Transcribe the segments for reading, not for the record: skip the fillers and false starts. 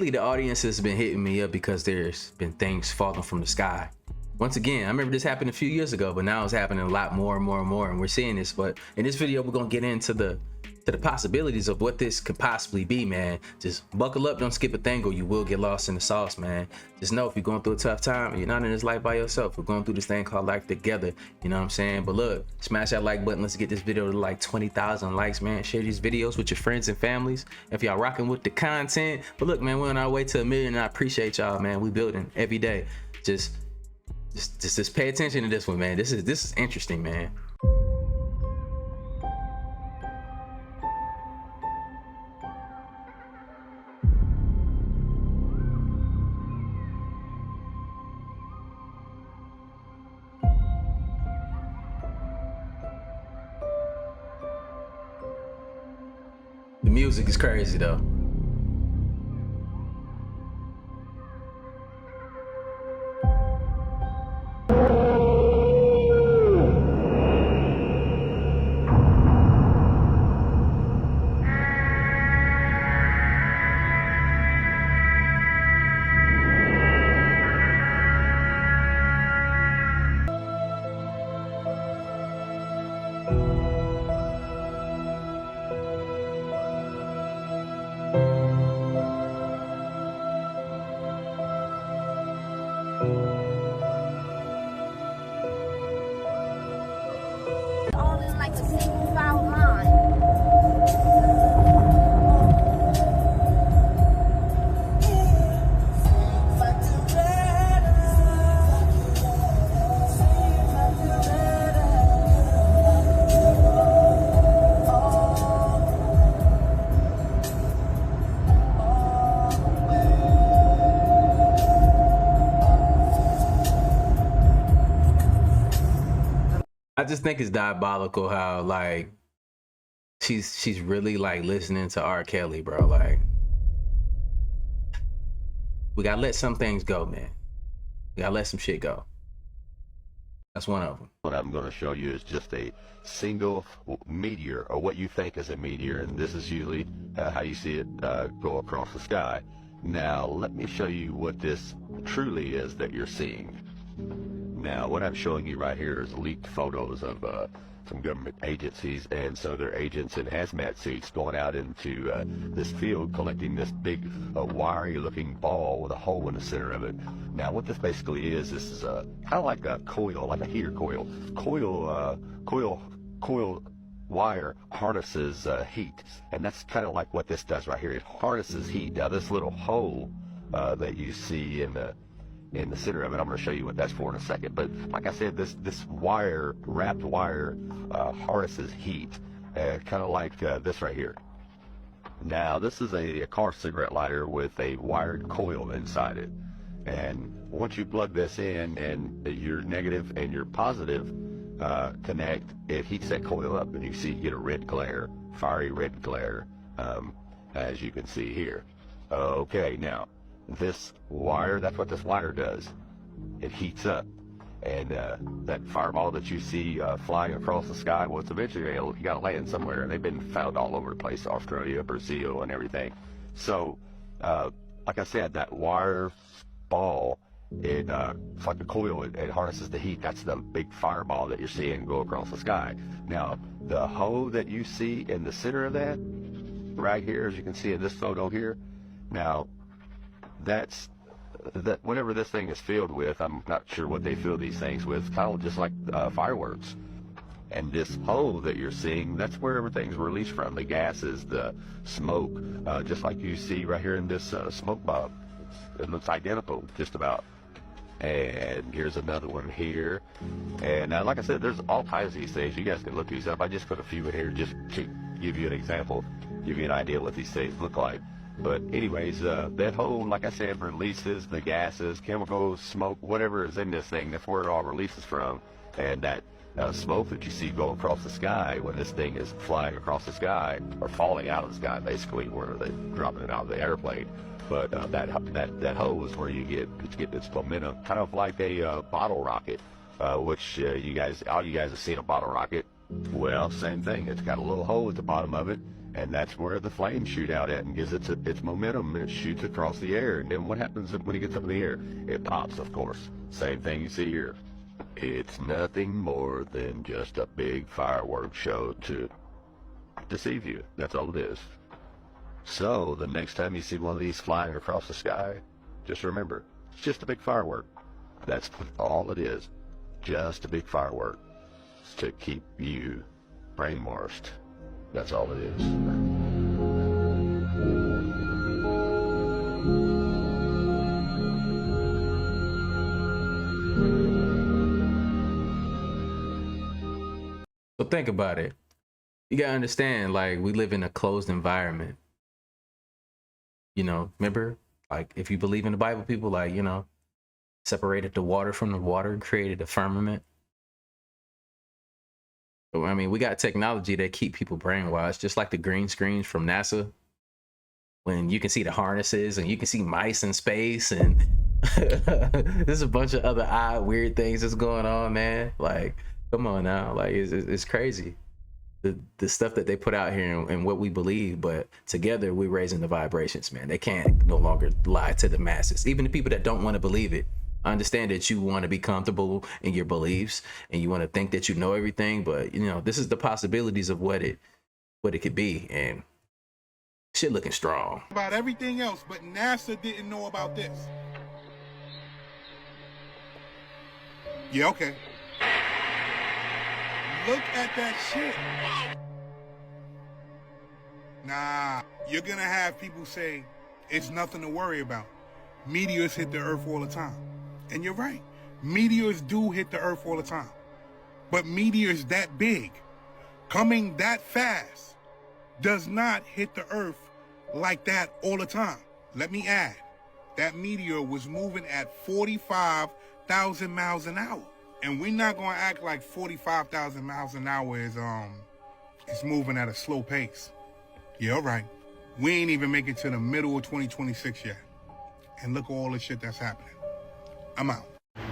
lately the audience has been hitting me up because there's been things falling from the sky. Once again, I remember this happened a few years ago, but now it's happening a lot more and more and more, and we're seeing this. But in this video, we're gonna get into the possibilities of what this could possibly be, man. Just buckle up, don't skip a thing, or you will get lost in the sauce, man. Just know if you're going through a tough time, you're not in this life by yourself. We're going through this thing called life together, you know what I'm saying? But look, smash that like button. Let's get this video to like 20,000 likes, man. Share these videos with your friends and families if y'all rocking with the content. But look, man, we're on our way to 1 million, and I appreciate y'all, man. We building every day. Just pay attention to this one, man. This is interesting, man. The music is crazy though. I just think it's diabolical how like she's really like listening to R. Kelly, bro. Like, we gotta let some things go, man. We gotta let some shit go. That's one of them. What I'm going to show you is just a single meteor, or what you think is a meteor, and this is usually how you see it go across the sky. Now let me show you what this truly is that you're seeing. Now, what I'm showing you right here is leaked photos of some government agencies, and so they're agents in hazmat suits going out into this field collecting this big wiry-looking ball with a hole in the center of it. Now, what this basically is, this is kind of like a coil, like a heater coil. Coil wire harnesses heat, and that's kind of like what this does right here. It harnesses heat. Now, this little hole that you see in the center of it, I'm going to show you what that's for in a second. But like I said, this wire, wrapped wire, harnesses heat, kind of like this right here. Now, this is a car cigarette lighter with a wired coil inside it. And once you plug this in and your negative and your positive connect, it heats that coil up, and you see, you get a red glare, fiery red glare, as you can see here. Okay, now, this wire, that's what this wire does. It heats up, and that fireball that you see flying across the sky, well, it's eventually you got to land somewhere, and they've been found all over the place, Australia, Brazil, and everything. So, like I said, that wire ball, it's like a coil. It harnesses the heat. That's the big fireball that you're seeing go across the sky. Now, the hole that you see in the center of that, right here, as you can see in this photo here, now, that's that whatever this thing is filled with, I'm not sure what they fill these things with, kind of just like fireworks. And this hole that you're seeing, that's where everything's released from, the gases, the smoke, just like you see right here in this smoke bomb. It looks identical, just about. And here's another one here. And like I said, there's all kinds of these things. You guys can look these up. I just put a few in here just to give you an example, give you an idea what these things look like. But anyways, that hole, like I said, releases the gases, chemicals, smoke, whatever is in this thing. That's where it all releases from. And that smoke that you see going across the sky when this thing is flying across the sky, or falling out of the sky, basically, where they're dropping it out of the airplane. But that hole is where you get this momentum, kind of like a bottle rocket, which all you guys have seen a bottle rocket. Well, same thing. It's got a little hole at the bottom of it, And that's where the flames shoot out at and gives its momentum, and it shoots across the air. And then what happens when it gets up in the air? It pops, of course. Same thing you see here. It's nothing more than just a big fireworks show to deceive you. That's all it is. So the next time you see one of these flying across the sky, just remember, it's just a big firework. That's all it is. Just a big firework to keep you brainwashed. That's all it is. So think about it. You gotta understand, like, we live in a closed environment. You know, remember, like, if you believe in the Bible, people, like, you know, separated the water from the water and created a firmament. But, I mean, we got technology that keep people brainwashed, just like the green screens from NASA, when you can see the harnesses and you can see mice in space, and there's a bunch of other odd, weird things that's going on, man. Like, come on now, like, it's crazy. The stuff that they put out here and what we believe, but together we're raising the vibrations, man. They can't no longer lie to the masses, even the people that don't want to believe it. I understand that you want to be comfortable in your beliefs and you want to think that you know everything, but you know, this is the possibilities of what it could be, and shit looking strong. About everything else, but NASA didn't know about this. Yeah, okay. Look at that shit. Nah, you're gonna have people say it's nothing to worry about. Meteors hit the earth all the time. And you're right. Meteors do hit the earth all the time. But meteors that big, coming that fast, does not hit the earth like that all the time. Let me add, that meteor was moving at 45,000 miles an hour. And we're not gonna act like 45,000 miles an hour is it's moving at a slow pace. Yeah, all right. We ain't even making it to the middle of 2026 yet. And look at all the shit that's happening. I'm out.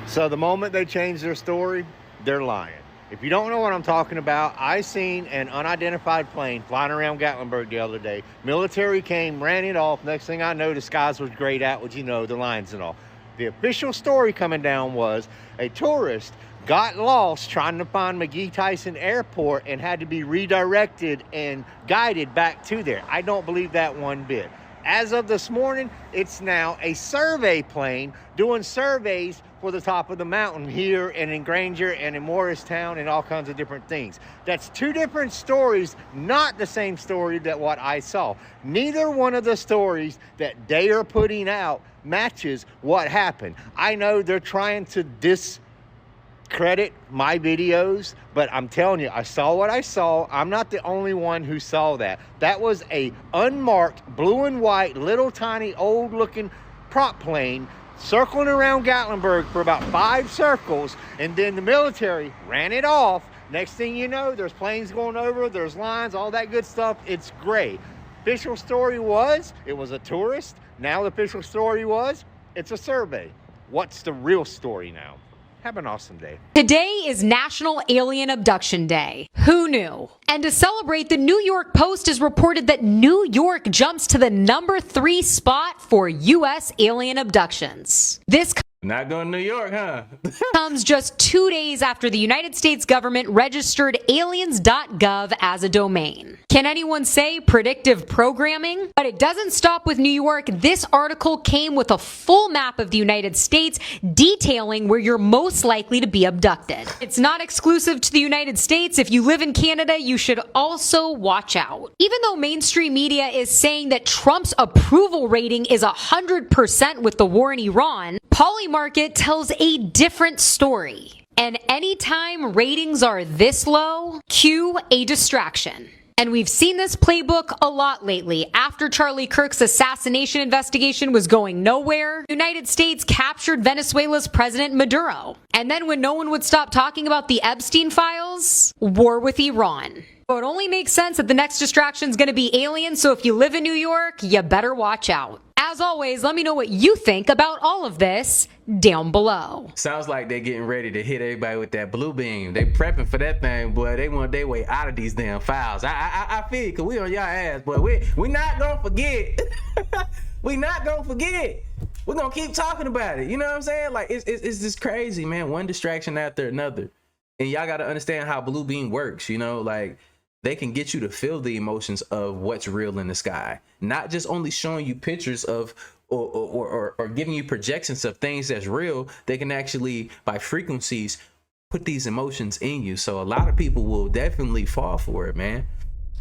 So the moment they change their story, they're lying. If you don't know what I'm talking about, I seen an unidentified plane flying around Gatlinburg the other day. Military came, ran it off. Next thing I know, the skies was grayed out with, you know, the lines and all. The official story coming down was a tourist got lost trying to find McGee Tyson Airport and had to be redirected and guided back to there. I don't believe that one bit. As of this morning, it's now a survey plane doing surveys for the top of the mountain here and in Granger and in Morristown and all kinds of different things. That's two different stories, not the same story that what I saw. Neither one of the stories that they are putting out matches what happened. I know they're trying to discredit my videos, but I'm telling you, I saw what I saw. I'm not the only one who saw that. That was a unmarked blue and white little tiny old looking prop plane circling around Gatlinburg for about 5 circles, and then the military ran it off. Next thing you know, there's planes going over, there's lines, all that good stuff. It's great. Official story was it was a tourist. Now the official story was it's a survey. What's the real story now? Have an awesome day. Today is National Alien Abduction Day. Who knew? And to celebrate, the New York Post has reported that New York jumps to the #3 spot for U.S. alien abductions. This Not going to New York, huh? comes just 2 days after the United States government registered Aliens.gov as a domain. Can anyone say predictive programming? But it doesn't stop with New York. This article came with a full map of the United States detailing where you're most likely to be abducted. It's not exclusive to the United States. If you live in Canada, you should also watch out. Even though mainstream media is saying that Trump's approval rating is 100% with the war in Iran, Polymarket tells a different story. And anytime ratings are this low, cue a distraction. And we've seen this playbook a lot lately. After Charlie Kirk's assassination investigation was going nowhere, the United States captured Venezuela's President Maduro. And then when no one would stop talking about the Epstein files, war with Iran. So it only makes sense that the next distraction is going to be aliens, so if you live in New York, you better watch out. As always, let me know what you think about all of this down below. Sounds like they're getting ready to hit everybody with that blue beam. They prepping for that thing, boy. They want their way out of these damn files. I feel you, because we on y'all ass, but we not going to forget. We not going to forget. We're going to keep talking about it. You know what I'm saying? Like, it's just crazy, man. One distraction after another. And y'all got to understand how blue beam works, you know? Like, they can get you to feel the emotions of what's real in the sky, not just only showing you pictures of or giving you projections of things that's real. They can actually, by frequencies, put these emotions in you. So a lot of people will definitely fall for it, man.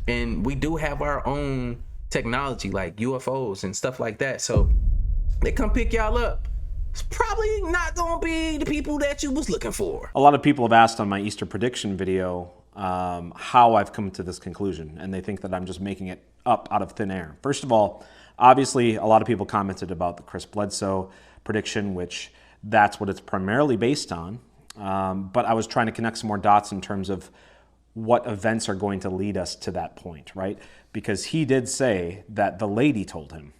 And we do have our own technology like UFOs and stuff like that. So they come pick y'all up. It's probably not gonna be the people that you was looking for. A lot of people have asked on my Easter prediction video how I've come to this conclusion, and they think that I'm just making it up out of thin air. First of all, obviously, a lot of people commented about the Chris Bledsoe prediction, which that's what it's primarily based on. But I was trying to connect some more dots in terms of what events are going to lead us to that point, right? Because he did say that the lady told him,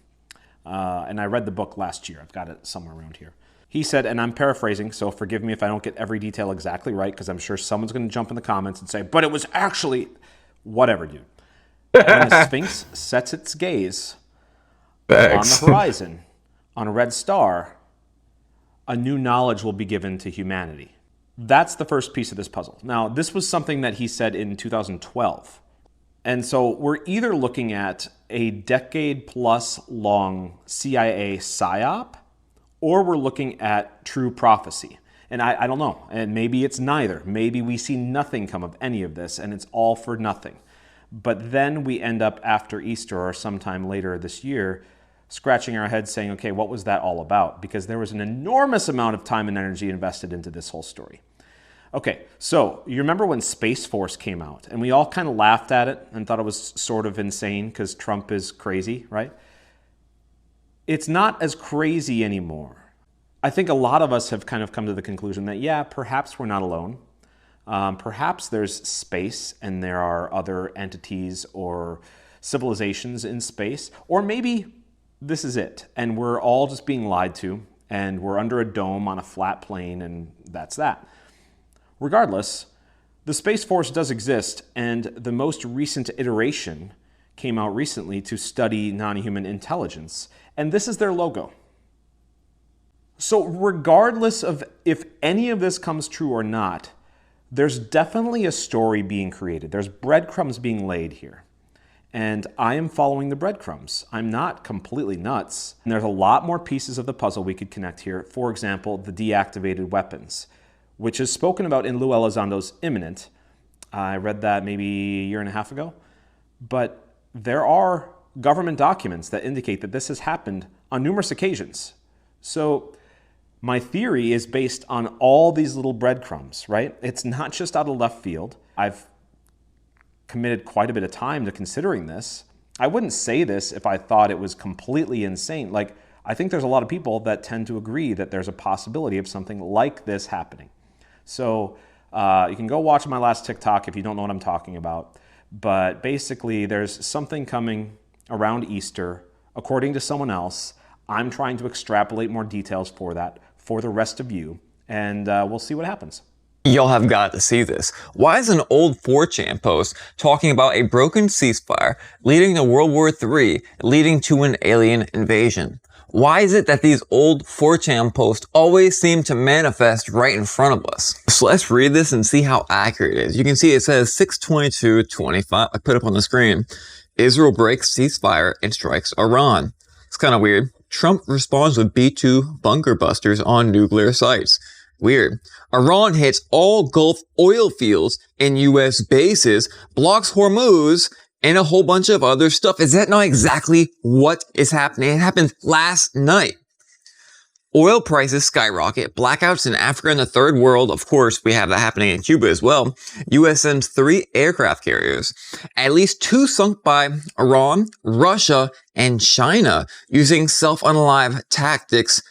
and I read the book last year. I've got it somewhere around here. He said, and I'm paraphrasing, so forgive me if I don't get every detail exactly right, because I'm sure someone's going to jump in the comments and say, but it was actually, whatever, dude. When the Sphinx sets its gaze on the horizon, on a red star, a new knowledge will be given to humanity. That's the first piece of this puzzle. Now, this was something that he said in 2012. And so we're either looking at a decade-plus long CIA psyop, or we're looking at true prophecy. And I don't know, and maybe it's neither. Maybe we see nothing come of any of this, and it's all for nothing. But then we end up after Easter or sometime later this year, scratching our heads saying, okay, what was that all about? Because there was an enormous amount of time and energy invested into this whole story. Okay, so you remember when Space Force came out, and we all kind of laughed at it and thought it was sort of insane because Trump is crazy, right? It's not as crazy anymore. I think a lot of us have kind of come to the conclusion that, yeah, perhaps we're not alone. Perhaps there's space and there are other entities or civilizations in space. Or maybe this is it and we're all just being lied to and we're under a dome on a flat plane and that's that. Regardless, the Space Force does exist, and the most recent iteration came out recently to study non-human intelligence. And this is their logo. So regardless of if any of this comes true or not, there's definitely a story being created. There's breadcrumbs being laid here. And I am following the breadcrumbs. I'm not completely nuts. And there's a lot more pieces of the puzzle we could connect here. For example, the deactivated weapons, which is spoken about in Lou Elizondo's Imminent. I read that maybe a year and a half ago. But there are government documents that indicate that this has happened on numerous occasions. So my theory is based on all these little breadcrumbs, right? It's not just out of left field. I've committed quite a bit of time to considering this. I wouldn't say this if I thought it was completely insane. Like, I think there's a lot of people that tend to agree that there's a possibility of something like this happening. So you can go watch my last TikTok if you don't know what I'm talking about. But basically, there's something coming around Easter, according to someone else. I'm trying to extrapolate more details for that for the rest of you, and we'll see what happens. Y'all have got to see this. Why is an old 4chan post talking about a broken ceasefire leading to World War III, leading to an alien invasion? Why is it that these old 4chan posts always seem to manifest right in front of us? So let's read this and see how accurate it is. You can see it says 6/22/25. I put up on the screen. Israel breaks ceasefire and strikes Iran. It's kind of weird. Trump responds with B-2 bunker busters on nuclear sites. Weird. Iran hits all Gulf oil fields and U.S. bases, blocks Hormuz, and a whole bunch of other stuff. Is that not exactly what is happening? It happened last night. Oil prices skyrocket, blackouts in Africa and the third world. Of course, we have that happening in Cuba as well. U.S. sends 3 aircraft carriers. At least 2 sunk by Iran, Russia, and China using self-unalive tactics.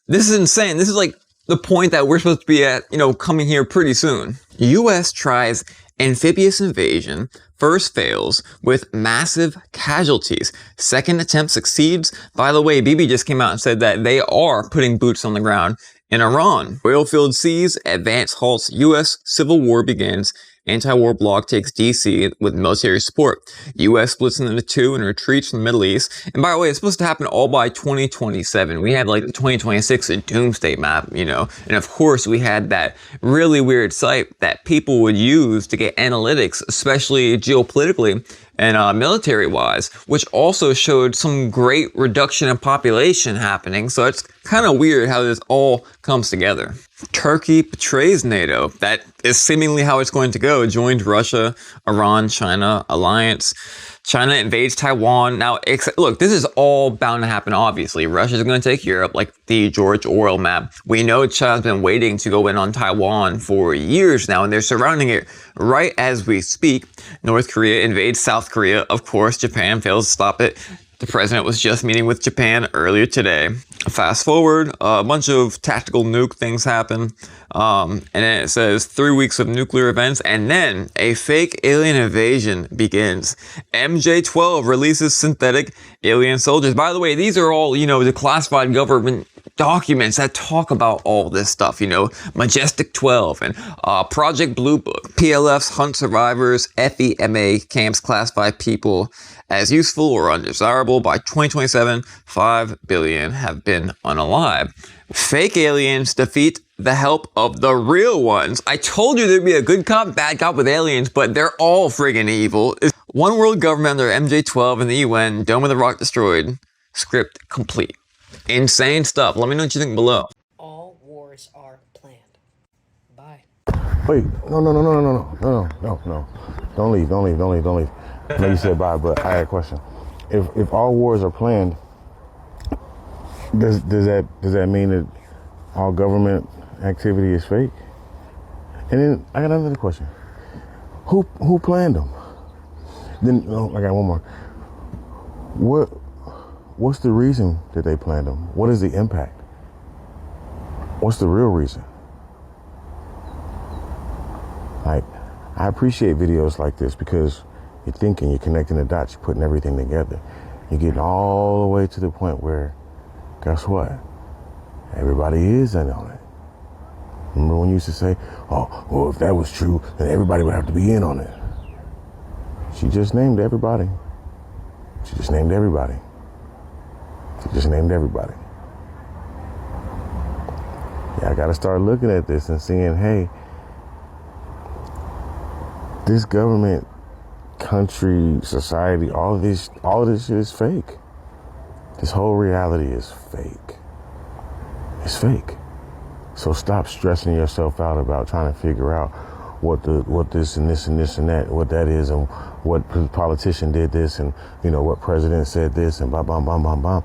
This is insane. This is like the point that we're supposed to be at, coming here pretty soon. U.S. tries Amphibious invasion first fails with massive casualties. Second attempt succeeds. By the way, Bibi just came out and said that they are putting boots on the ground in Iran. Oil-filled seas, advance halts, U.S. civil war begins. Anti-war bloc takes D.C. with military support. U.S. splits into two and retreats from the Middle East. And by the way, it's supposed to happen all by 2027. We had like the 2026 doomsday map, you know. And of course, we had that really weird site that people would use to get analytics, especially geopolitically and military-wise, which also showed some great reduction in population happening. So it's kind of weird how this all comes together. Turkey betrays NATO. That is seemingly how it's going to go. Joined Russia, Iran, China alliance. China invades Taiwan. Now, look, this is all bound to happen, obviously. Russia's going to take Europe, like the George Orwell map. We know China's been waiting to go in on Taiwan for years now, and they're surrounding it right as we speak. North Korea invades South Korea. Of course, Japan fails to stop it. The president was just meeting with Japan earlier today. Fast forward, a bunch of tactical nuke things happen. And then it says 3 weeks of nuclear events, and then a fake alien invasion begins. MJ-12 releases synthetic alien soldiers. By the way, these are all, you know, the classified government documents that talk about all this stuff, you know, Majestic 12 and Project Blue Book. PLFs hunt survivors, FEMA camps classify people as useful or undesirable. By 2027, 5 billion have been unalive. Fake aliens defeat the help of the real ones. I told you there'd be a good cop, bad cop with aliens, but they're all friggin' evil. One world government under MJ-12 and the UN, Dome of the Rock destroyed. Script complete. Insane stuff. Let me know what you think below. All wars are planned. Bye. Wait, no. Don't leave. I know you said bye, but I had a question. If all wars are planned, does that mean that all government activity is fake? And then I got another question. Who planned them? Then I got one more. What's the reason that they planned them? What is the impact? What's the real reason? Like, I appreciate videos like this because you're thinking, you're connecting the dots, you're putting everything together. You're getting all the way to the point where, guess what? Everybody is in on it. Remember when you used to say, oh, well, if that was true, then everybody would have to be in on it. She just named everybody. Yeah, I gotta start looking at this and seeing, hey, this government, country, society, all of this shit is fake. This whole reality is fake. It's fake. So stop stressing yourself out about trying to figure out what this and this and this and that, what that is, and what politician did this, and you know what president said this, and blah blah blah blah blah.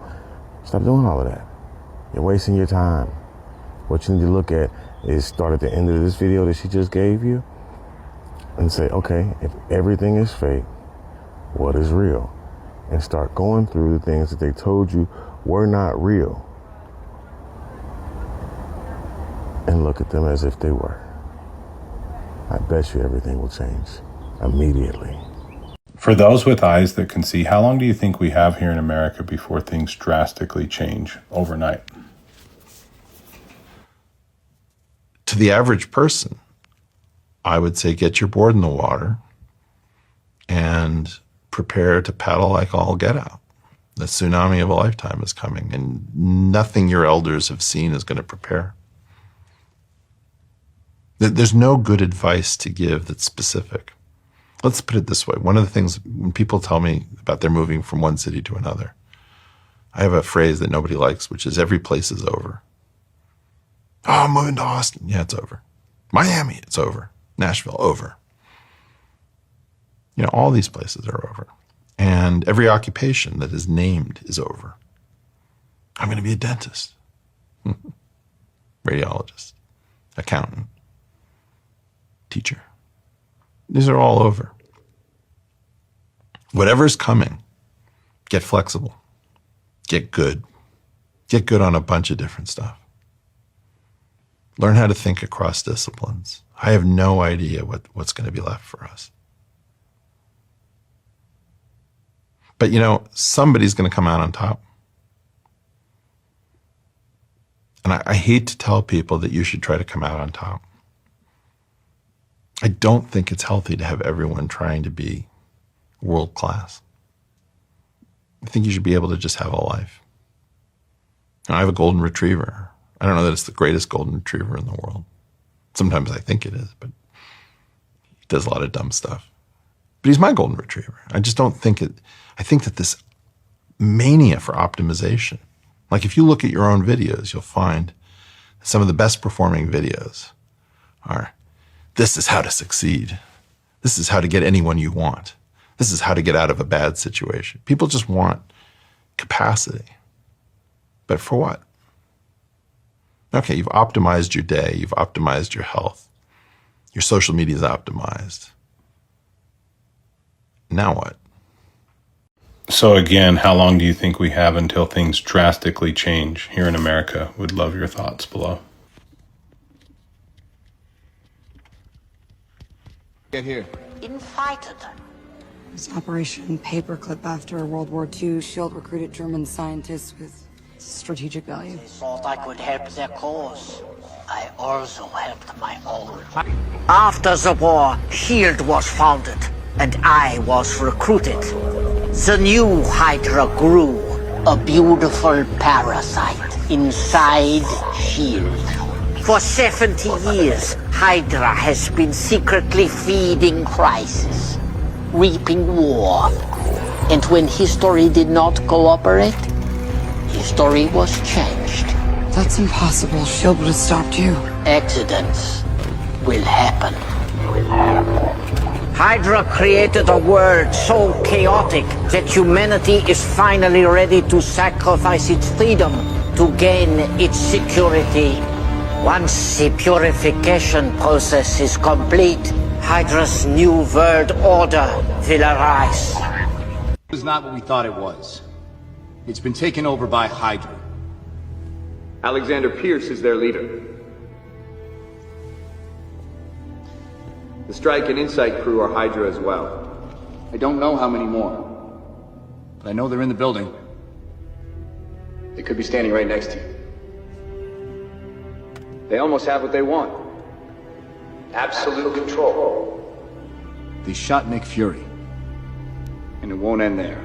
Stop doing all of that. You're wasting your time. What you need to look at is start at the end of this video that she just gave you and say, okay, if everything is fake, what is real? And start going through the things that they told you were not real and look at them as if they were. I bet you everything will change immediately. For those with eyes that can see, how long do you think we have here in America before things drastically change overnight? To the average person, I would say get your board in the water and prepare to paddle like all get out. The tsunami of a lifetime is coming, and nothing your elders have seen is going to prepare. There's no good advice to give that's specific. Let's put it this way. One of the things when people tell me about their moving from one city to another, I have a phrase that nobody likes, which is every place is over. Oh, I'm moving to Austin. Yeah, it's over. Miami, it's over. Nashville, over. You know, all these places are over. And every occupation that is named is over. I'm going to be a dentist, radiologist, accountant, teacher. These are all over. Whatever's coming, get flexible, get good on a bunch of different stuff. Learn how to think across disciplines. I have no idea what's going to be left for us. But you know, somebody's going to come out on top. And I hate to tell people that you should try to come out on top. I don't think it's healthy to have everyone trying to be world class. I think you should be able to just have a life. And I have a golden retriever. I don't know that it's the greatest golden retriever in the world. Sometimes I think it is, but he does a lot of dumb stuff. But he's my golden retriever. I just don't think it. I think that this mania for optimization, like if you look at your own videos, you'll find some of the best performing videos are, this is how to succeed. This is how to get anyone you want. This is how to get out of a bad situation. People just want capacity. But for what? Okay, you've optimized your day. You've optimized your health. Your social media is optimized. Now what? So again, how long do you think we have until things drastically change here in America? Would love your thoughts below. Get here. Invited. This Operation Paperclip after World War II. SHIELD recruited German scientists with strategic value. They thought I could help their cause. I also helped my own. After the war, SHIELD was founded, and I was recruited. The new Hydra grew, a beautiful parasite inside SHIELD. For 70 years, Hydra has been secretly feeding crisis, reaping war. And when history did not cooperate, history was changed. That's impossible. SHIELD would have stopped you. Accidents will happen. Hydra created a world so chaotic that humanity is finally ready to sacrifice its freedom to gain its security. Once the purification process is complete, Hydra's new world order will arise. It was not what we thought it was. It's been taken over by Hydra. Alexander Pierce is their leader. The Strike and Insight crew are Hydra as well. I don't know how many more, but I know they're in the building. They could be standing right next to you. They almost have what they want. Absolute control. They shot Nick Fury, and it won't end there.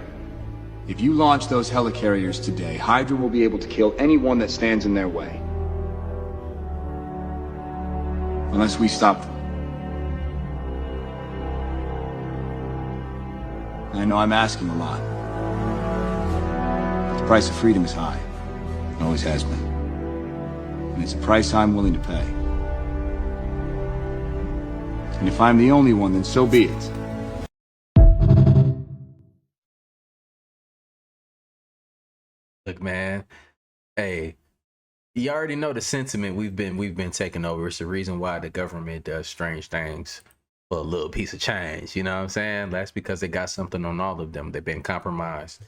If you launch those helicarriers today, Hydra will be able to kill anyone that stands in their way. Unless we stop them. I know I'm asking a lot. But the price of freedom is high. It always has been. And it's a price I'm willing to pay. And if I'm the only one, then so be it. Look, man, hey, you already know the sentiment we've been taking over. It's the reason why the government does strange things for a little piece of change. You know what I'm saying? That's because they got something on all of them. They've been compromised,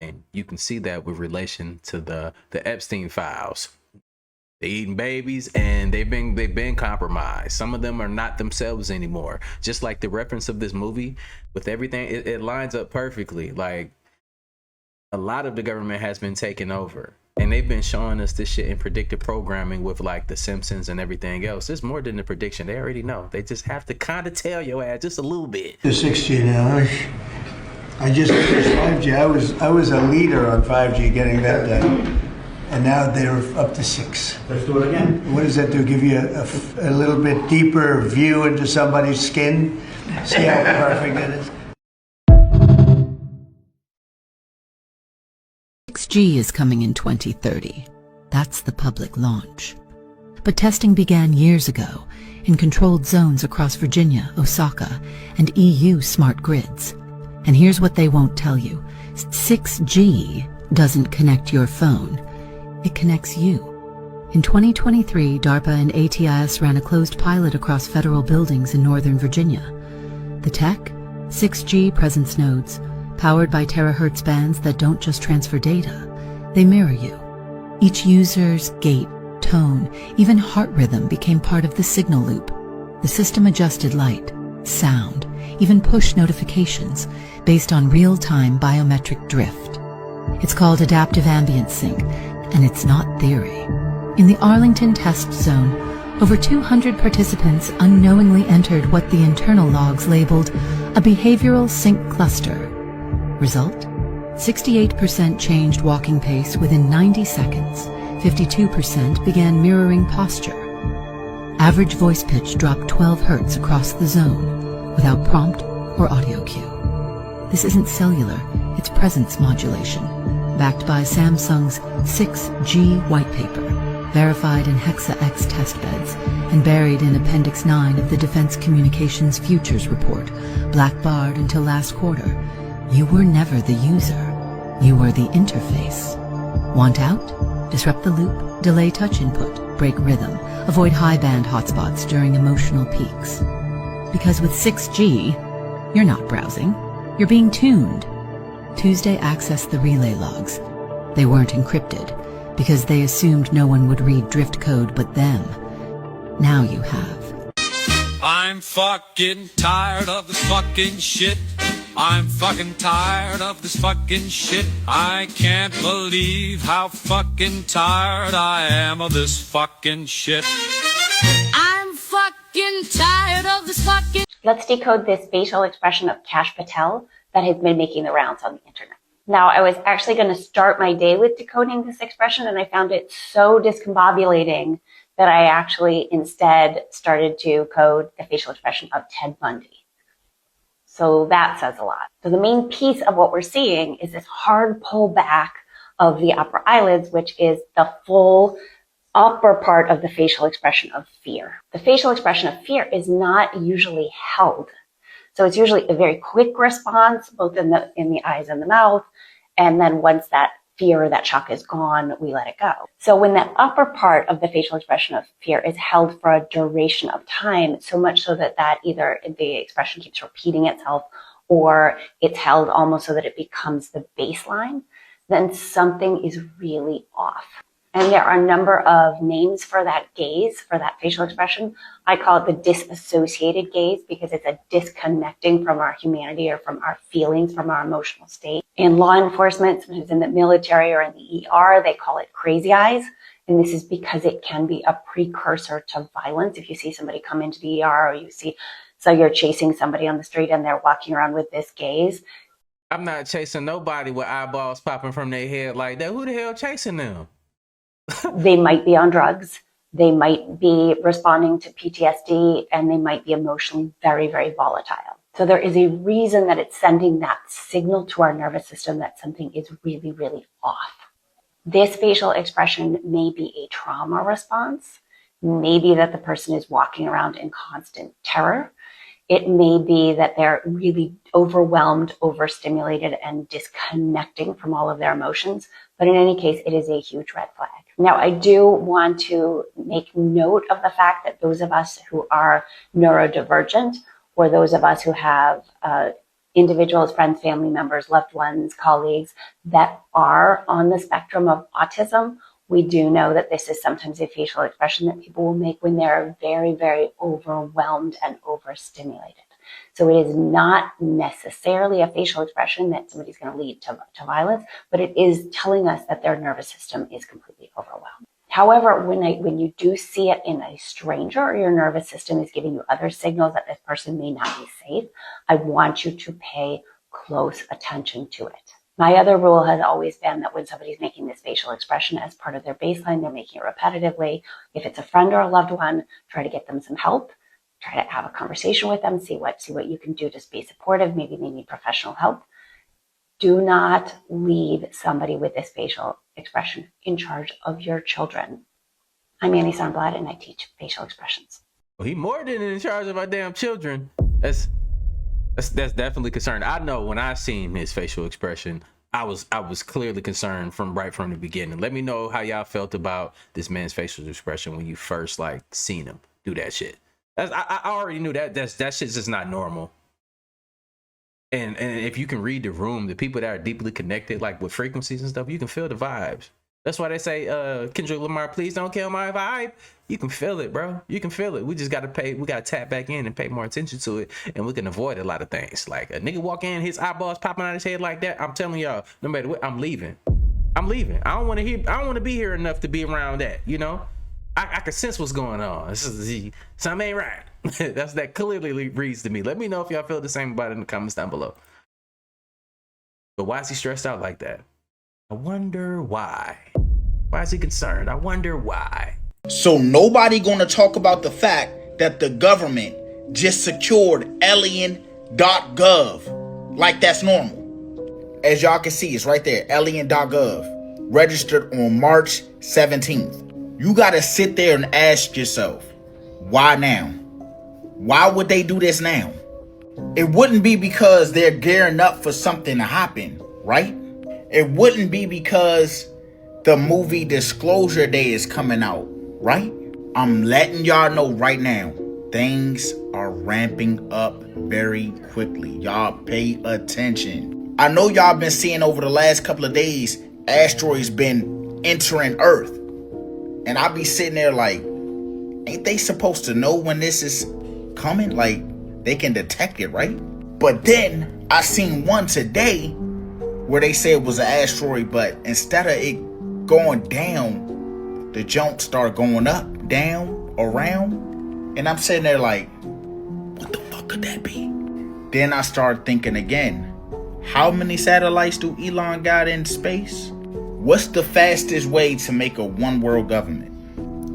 and you can see that with relation to the Epstein files. They eating babies, and they've been compromised. Some of them are not themselves anymore. Just like the reference of this movie with everything, it lines up perfectly. Like, a lot of the government has been taken over, and they've been showing us this shit in predictive programming with like the Simpsons and everything else. It's more than the prediction. They already know. They just have to kind of tell your ass just a little bit. The 6G now. I just finished 5G. I was a leader on 5G getting that done. And now they're up to 6. Let's do it again. What does that do? Give you a little bit deeper view into somebody's skin? See how perfect it is? 6G is coming in 2030. That's the public launch. But testing began years ago in controlled zones across Virginia, Osaka, and EU smart grids. And here's what they won't tell you. 6G doesn't connect your phone. It connects you. In 2023, DARPA and ATIS ran a closed pilot across federal buildings in Northern Virginia. The tech? 6G presence nodes, powered by terahertz bands that don't just transfer data. They mirror you. Each user's gait, tone, even heart rhythm became part of the signal loop. The system adjusted light, sound, even push notifications based on real-time biometric drift. It's called adaptive ambient sync, and it's not theory. In the Arlington test zone, over 200 participants unknowingly entered what the internal logs labeled a behavioral sync cluster. Result? 68% changed walking pace within 90 seconds. 52% began mirroring posture. Average voice pitch dropped 12 hertz across the zone, without prompt or audio cue. This isn't cellular, it's presence modulation, backed by Samsung's 6G white paper, verified in Hexa-X testbeds, and buried in Appendix 9 of the Defense Communications Futures Report, blackbarred until last quarter. You were never the user. You were the interface. Want out? Disrupt the loop, delay touch input, break rhythm, avoid high-band hotspots during emotional peaks. Because with 6G, you're not browsing. You're being tuned. Tuesday accessed the relay logs. They weren't encrypted, because they assumed no one would read drift code but them. Now you have. I'm fucking tired of this fucking shit. I'm fucking tired of this fucking shit. I can't believe how fucking tired I am of this fucking shit. I'm fucking tired of this fucking... Let's decode this facial expression of Kash Patel that has been making the rounds on the internet. Now, I was actually going to start my day with decoding this expression, and I found it so discombobulating that I actually instead started to code the facial expression of Ted Bundy. So that says a lot. So the main piece of what we're seeing is this hard pull back of the upper eyelids, which is the full upper part of the facial expression of fear. The facial expression of fear is not usually held. So it's usually a very quick response, both in the eyes and the mouth. And then once that fear or that shock is gone, we let it go. So when that upper part of the facial expression of fear is held for a duration of time, so much so that either the expression keeps repeating itself or it's held almost so that it becomes the baseline, then something is really off. And there are a number of names for that gaze, for that facial expression. I call it the disassociated gaze because it's a disconnecting from our humanity or from our feelings, from our emotional state. In law enforcement, sometimes in the military or in the ER, they call it crazy eyes. And this is because it can be a precursor to violence. If you see somebody come into the ER or so you're chasing somebody on the street and they're walking around with this gaze. I'm not chasing nobody with eyeballs popping from their head like that. Who the hell chasing them? They might be on drugs. They might be responding to PTSD, and they might be emotionally very, very volatile. So there is a reason that it's sending that signal to our nervous system that something is really, really off. This facial expression may be a trauma response. Maybe that the person is walking around in constant terror. It may be that they're really overwhelmed, overstimulated, and disconnecting from all of their emotions. But in any case, it is a huge red flag. Now, I do want to make note of the fact that those of us who are neurodivergent, or those of us who have individuals, friends, family members, loved ones, colleagues that are on the spectrum of autism, we do know that this is sometimes a facial expression that people will make when they're very, very overwhelmed and overstimulated. So it is not necessarily a facial expression that somebody's going to lead to violence, but it is telling us that their nervous system is completely overwhelmed. However, when you do see it in a stranger, or your nervous system is giving you other signals that this person may not be safe, I want you to pay close attention to it. My other rule has always been that when somebody's making this facial expression as part of their baseline, they're making it repetitively. If it's a friend or a loved one, try to get them some help. Try to have a conversation with them, see what you can do to be supportive. Maybe they need professional help. Do not leave somebody with this facial expression in charge of your children. I'm Annie Sonnenblatt, and I teach facial expressions. Well, he more than in charge of our damn children. That's definitely concerning. I know when I seen his facial expression, I was clearly concerned from the beginning. Let me know how y'all felt about this man's facial expression when you first seen him do that shit. I already knew that shit's just not normal. And if you can read the room, the people that are deeply connected, with frequencies and stuff, you can feel the vibes. That's why they say, Kendrick Lamar, please don't kill my vibe. You can feel it, bro. You can feel it. We just got to pay. We got to tap back in and pay more attention to it. And we can avoid a lot of things. Like a nigga walk in, his eyeballs popping out his head like that. I'm telling y'all, no matter what, I'm leaving. I'm leaving. I don't want to be here enough to be around that, you know? I can sense what's going on. Something ain't right. That clearly reads to me. Let me know if y'all feel the same about it in the comments down below. But why is he stressed out like that? I wonder why. Why is he concerned? I wonder why. So nobody gonna talk about the fact that the government just secured Alien.gov like that's normal. As y'all can see, it's right there, Alien.gov, registered on March 17th. You gotta sit there and ask yourself, why now? Why would they do this now? It wouldn't be because they're gearing up for something to happen, right? It wouldn't be because the movie Disclosure Day is coming out, right? I'm letting y'all know right now, things are ramping up very quickly. Y'all pay attention. I know y'all been seeing over the last couple of days, asteroids been entering Earth. And I be sitting there like, ain't they supposed to know when this is coming? Like, they can detect it, right? But then I seen one today where they said it was an asteroid, but instead of it going down, the jump started going up, down, around. And I'm sitting there like, what the fuck could that be? Then I started thinking again, how many satellites do Elon got in space? What's the fastest way to make a one world government?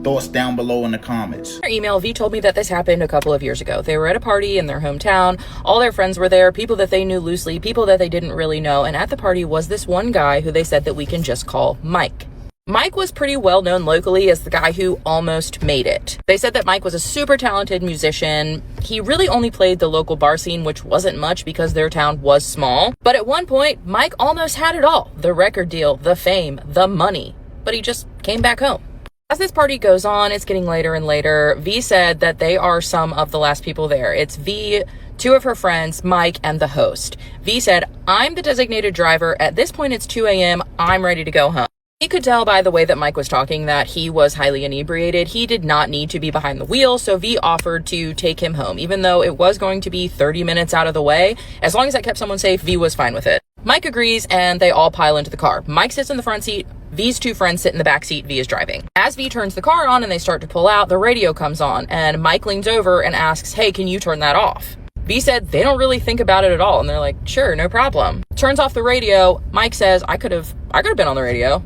Thoughts down below in the comments. Their email, V told me that this happened a couple of years ago. They were at a party in their hometown. All their friends were there, people that they knew loosely, people that they didn't really know. And at the party was this one guy who they said that we can just call Mike. Mike was pretty well known locally as the guy who almost made it. They said that Mike was a super talented musician. He really only played the local bar scene, which wasn't much because their town was small. But at one point, Mike almost had it all. The record deal, the fame, the money. But he just came back home. As this party goes on, it's getting later and later. V said that they are some of the last people there. It's V, two of her friends, Mike, and the host. V said, I'm the designated driver. At this point, it's 2 a.m. I'm ready to go home. He could tell by the way that Mike was talking that he was highly inebriated. He did not need to be behind the wheel, so V offered to take him home. Even though it was going to be 30 minutes out of the way, as long as that kept someone safe, V was fine with it. Mike agrees, and they all pile into the car. Mike sits in the front seat. V's two friends sit in the back seat. V is driving. As V turns the car on and they start to pull out, the radio comes on, and Mike leans over and asks, hey, can you turn that off? V said they don't really think about it at all, and they're like, sure, no problem. Turns off the radio. Mike says, I could have been on the radio.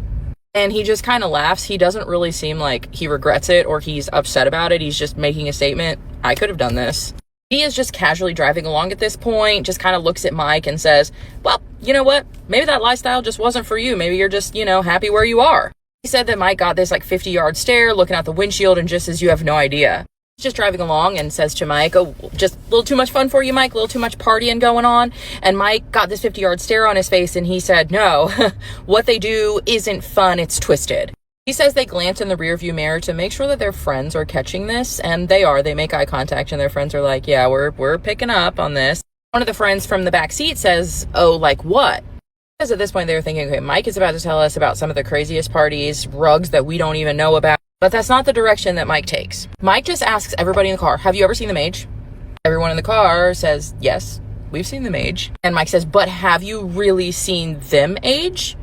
And he just kind of laughs. He doesn't really seem like he regrets it or he's upset about it. He's just making a statement. I could have done this. He is just casually driving along at this point, just kind of looks at Mike and says, well, you know what? Maybe that lifestyle just wasn't for you. Maybe you're just, happy where you are. He said that Mike got this 50-yard stare looking out the windshield and just says, you have no idea. He's just driving along and says to Mike, oh, just a little too much fun for you, Mike, a little too much partying going on. And Mike got this 50-yard stare on his face and he said, no, what they do isn't fun, it's twisted. He says they glance in the rearview mirror to make sure that their friends are catching this, and they are. They make eye contact and their friends are like, yeah, we're picking up on this. One of the friends from the back seat says, oh, like what? Because at this point they were thinking, okay, Mike is about to tell us about some of the craziest parties, rugs that we don't even know about. But that's not the direction that Mike takes. Mike just asks everybody in the car, have you ever seen the mage? Everyone in the car says, yes, we've seen the mage. And Mike says, but have you really seen them age?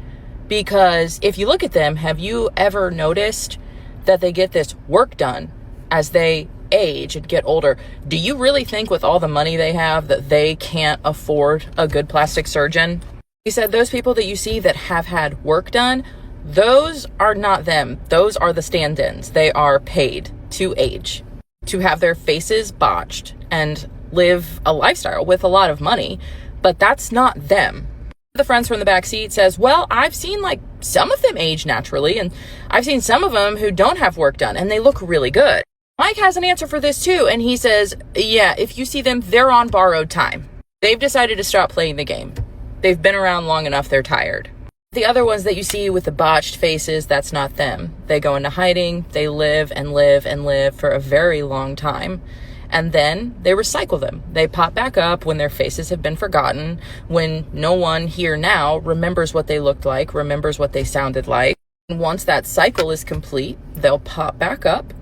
Because if you look at them, have you ever noticed that they get this work done as they age and get older? Do you really think with all the money they have that they can't afford a good plastic surgeon? He said those people that you see that have had work done, those are not them. Those are the stand-ins. They are paid to age, to have their faces botched and live a lifestyle with a lot of money, but that's not them. The friends from the back seat says, well, I've seen some of them age naturally, and I've seen some of them who don't have work done and they look really good. Mike has an answer for this too, and he says, yeah, if you see them, they're on borrowed time. They've decided to stop playing the game. They've been around long enough, they're tired. The other ones that you see with the botched faces, that's not them. They go into hiding, they live and live and live for a very long time. And then they recycle them. They pop back up when their faces have been forgotten, when no one here now remembers what they looked like, remembers what they sounded like. And once that cycle is complete, they'll pop back up.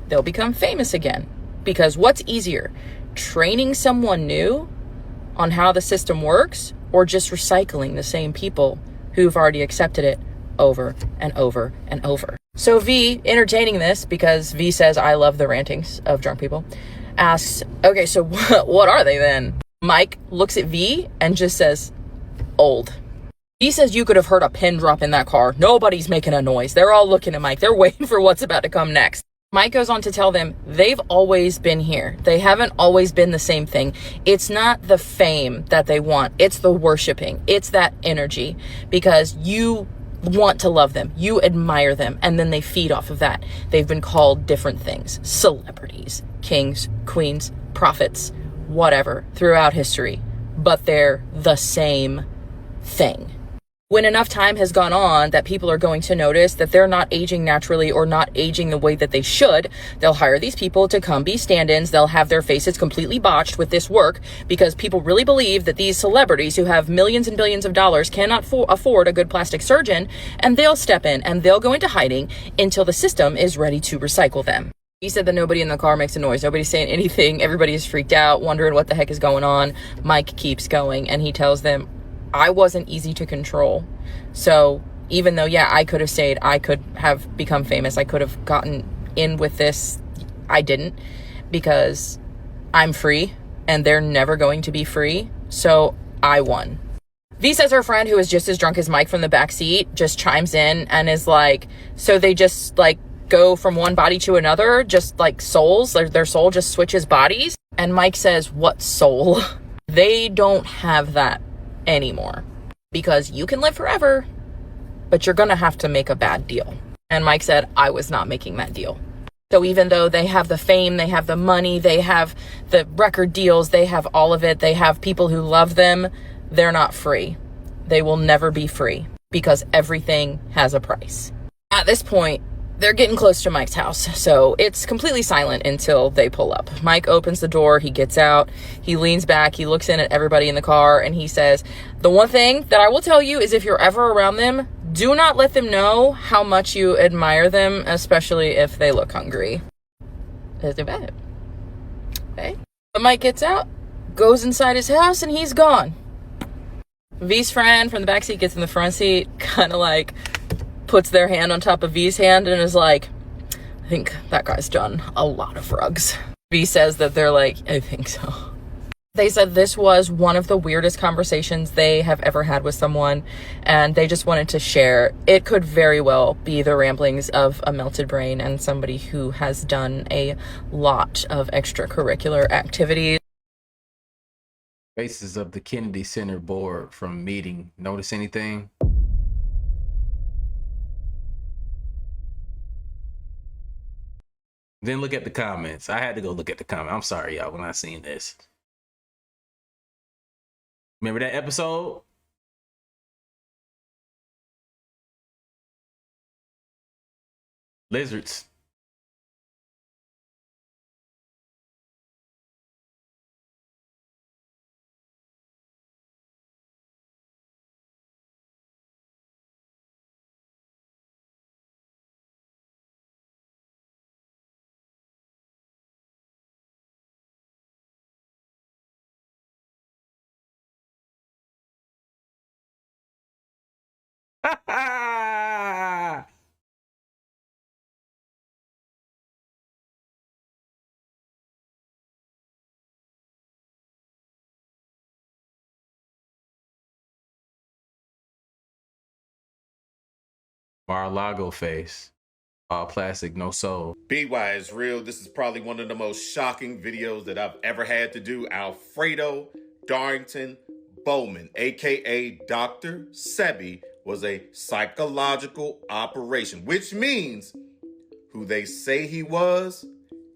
They'll become famous again. Because what's easier, training someone new on how the system works, or just recycling the same people who've already accepted it over and over and over? So V, entertaining this, because V says, I love the rantings of drunk people, asks, okay, so what are they then? Mike looks at V and just says, old. V says you could have heard a pin drop in that car. Nobody's making a noise. They're all looking at Mike. They're waiting for what's about to come next. Mike goes on to tell them they've always been here. They haven't always been the same thing. It's not the fame that they want. It's the worshiping. It's that energy, because you want to love them. You admire them. And then they feed off of that. They've been called different things. Celebrities, kings, queens, prophets, whatever, throughout history. But they're the same thing. When enough time has gone on that people are going to notice that they're not aging naturally or not aging the way that they should, they'll hire these people to come be stand-ins. They'll have their faces completely botched with this work, because people really believe that these celebrities who have millions and billions of dollars cannot afford a good plastic surgeon, and they'll step in and they'll go into hiding until the system is ready to recycle them. He said that nobody in the car makes a noise. Nobody's saying anything. Everybody is freaked out, wondering what the heck is going on. Mike keeps going, and he tells them, I wasn't easy to control. So even though, yeah, I could have stayed, I could have become famous, I could have gotten in with this, I didn't, because I'm free and they're never going to be free. So I won. V says her friend, who is just as drunk as Mike from the back seat, just chimes in and is like, so they just like go from one body to another, just like souls, their soul just switches bodies. And Mike says, what soul? They don't have that anymore, because you can live forever, but you're gonna have to make a bad deal. And Mike said, I was not making that deal. So even though they have the fame, they have the money, they have the record deals, they have all of it, they have people who love them, they're not free. They will never be free, because everything has a price. At this point, they're getting close to Mike's house, so it's completely silent until they pull up. Mike opens the door, he gets out, he leans back, he looks in at everybody in the car, and he says, the one thing that I will tell you is if you're ever around them, do not let them know how much you admire them, especially if they look hungry. That's bad. Okay. But Mike gets out, goes inside his house, and he's gone. V's friend from the backseat gets in the front seat, kind of like puts their hand on top of V's hand and is like, I think that guy's done a lot of drugs. V says that they're like, I think so. They said this was one of the weirdest conversations they have ever had with someone, and they just wanted to share. It could very well be the ramblings of a melted brain and somebody who has done a lot of extracurricular activities. Faces of the Kennedy Center board from meeting. Notice anything? Then look at the comments. I had to go look at the comments. I'm sorry, y'all, when I seen this. Remember that episode? Lizards. Mar-a-Lago face. All plastic, no soul. BY is real. This is probably one of the most shocking videos that I've ever had to do. Alfredo Darrington Bowman, aka Dr. Sebi, was a psychological operation, which means who they say he was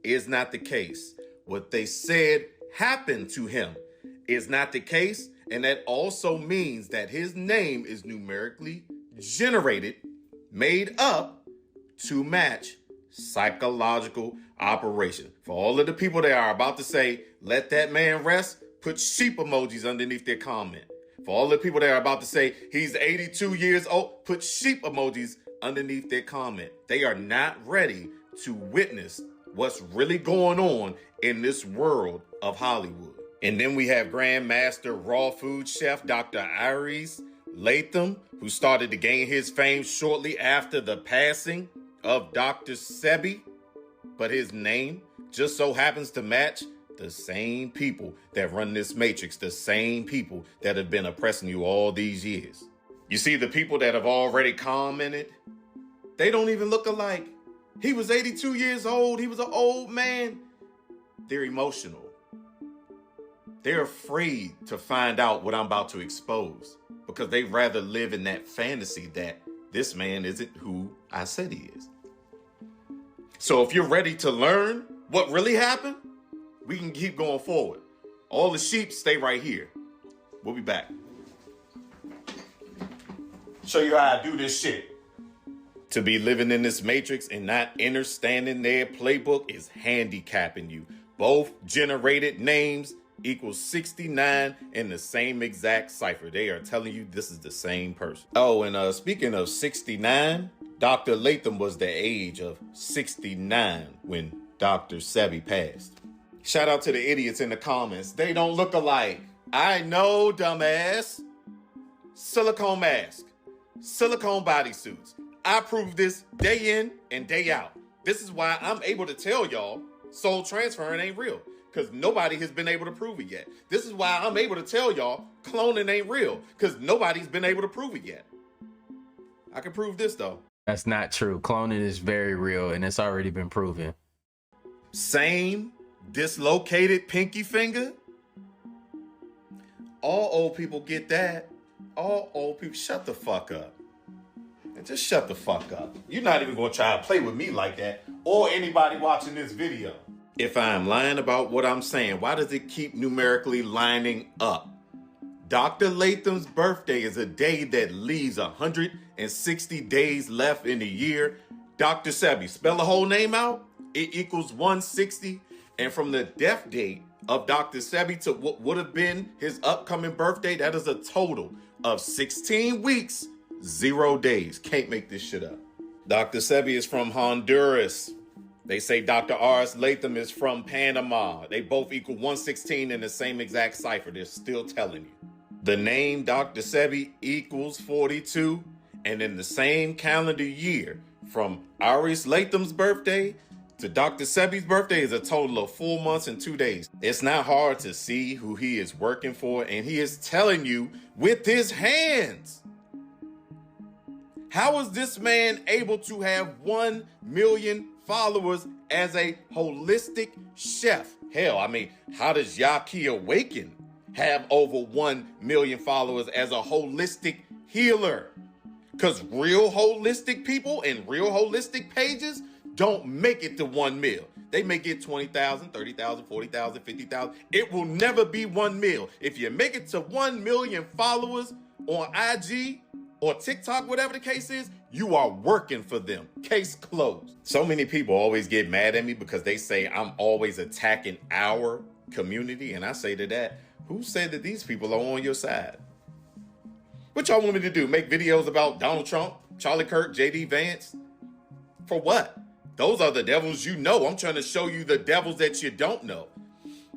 is not the case. What they said happened to him is not the case, and that also means that his name is numerically generated, made up to match psychological operation. For all of the people that are about to say, let that man rest, put sheep emojis underneath their comment. For all the people that are about to say, he's 82 years old, put sheep emojis underneath their comment. They are not ready to witness what's really going on in this world of Hollywood. And then we have Grandmaster Raw Food Chef Dr. Iris Latham, who started to gain his fame shortly after the passing of Dr. Sebi, but his name just so happens to match the same people that run this matrix, the same people that have been oppressing you all these years. You see, the people that have already commented, they don't even look alike. He was 82 years old. He was an old man. They're emotional. They're afraid to find out what I'm about to expose because they'd rather live in that fantasy that this man isn't who I said he is. So if you're ready to learn what really happened, we can keep going forward. All the sheep stay right here. We'll be back. Show you how I do this shit. To be living in this matrix and not understanding their playbook is handicapping you. Both generated names equals 69 in the same exact cipher. They are telling you this is the same person. Oh, and speaking of 69, Dr. Latham was the age of 69 when Dr. Sebi passed. Shout out to the idiots in the comments. They don't look alike. I know, dumbass. Silicone mask, silicone bodysuits. I prove this day in and day out. This is why I'm able to tell y'all soul transferring ain't real, because nobody has been able to prove it yet. This is why I'm able to tell y'all cloning ain't real, because nobody's been able to prove it yet. I can prove this though. That's not true. Cloning is very real and it's already been proven. Same dislocated pinky finger. All old people get that. All old people, shut the fuck up. And just shut the fuck up. You're not even gonna try to play with me like that or anybody watching this video. If I'm lying about what I'm saying, why does it keep numerically lining up? Dr. Latham's birthday is a day that leaves 160 days left in the year. Dr. Sebi, spell the whole name out. It equals 160. And from the death date of Dr. Sebi to what would have been his upcoming birthday, that is a total of 16 weeks, 0 days. Can't make this shit up. Dr. Sebi is from Honduras. They say Dr. R.S. Latham is from Panama. They both equal 116 in the same exact cipher. They're still telling you. The name Dr. Sebi equals 42. And in the same calendar year, from Iris Latham's birthday to Dr. Sebi's birthday is a total of 4 months and 2 days. It's not hard to see who he is working for, and he is telling you with his hands. How is this man able to have 1 million followers as a holistic chef? Hell, I mean, how does Yaki Awaken have over 1 million followers as a holistic healer? Because real holistic people and real holistic pages don't make it to 1 mil. They may get 20,000, 30,000, 40,000, 50,000. It will never be 1 mil. If you make it to 1 million followers on IG or TikTok, whatever the case is, you are working for them. Case closed. So many people always get mad at me because they say I'm always attacking our community. And I say to that, who said that these people are on your side? What y'all want me to do? Make videos about Donald Trump, Charlie Kirk, JD Vance? For what? Those are the devils you know. I'm trying to show you the devils that you don't know.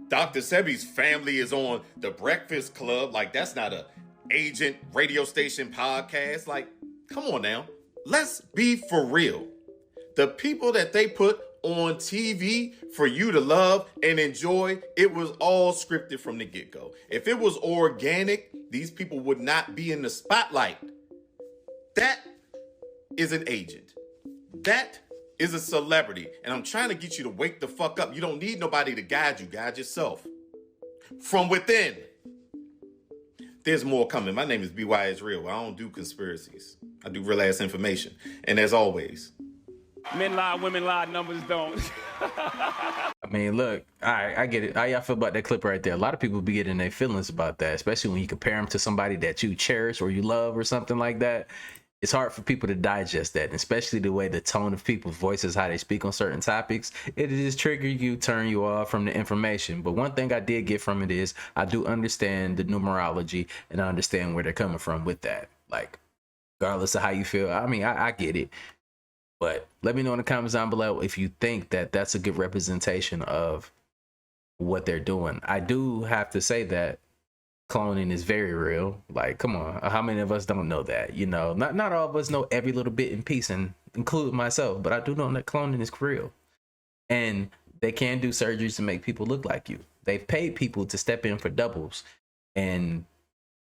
Dr. Sebi's family is on The Breakfast Club. Like, that's not a agent radio station podcast. Like, come on now. Let's be for real. The people that they put on TV for you to love and enjoy, it was all scripted from the get-go. If it was organic, these people would not be in the spotlight. That is an agent. That is a celebrity. And I'm trying to get you to wake the fuck up. You don't need nobody to guide you. Guide yourself. From within. There's more coming. My name is BY is Real. I don't do conspiracies. I do real ass information. And as always, men lie, women lie, numbers don't. I mean, look, I get it. How y'all feel about that clip right there? A lot of people be getting their feelings about that, especially when you compare them to somebody that you cherish or you love or something like that. It's hard for people to digest that, and especially the way the tone of people's voices, how they speak on certain topics. It just trigger you, turn you off from the information. But one thing I did get from it is I do understand the numerology and I understand where they're coming from with that. Like, regardless of how you feel. I mean, I get it. But let me know in the comments down below if you think that that's a good representation of what they're doing. I do have to say that cloning is very real. Like, come on, how many of us don't know that? You know, not all of us know every little bit in piece, and include myself, but I do know that cloning is real. And they can do surgeries to make people look like you. They've paid people to step in for doubles, and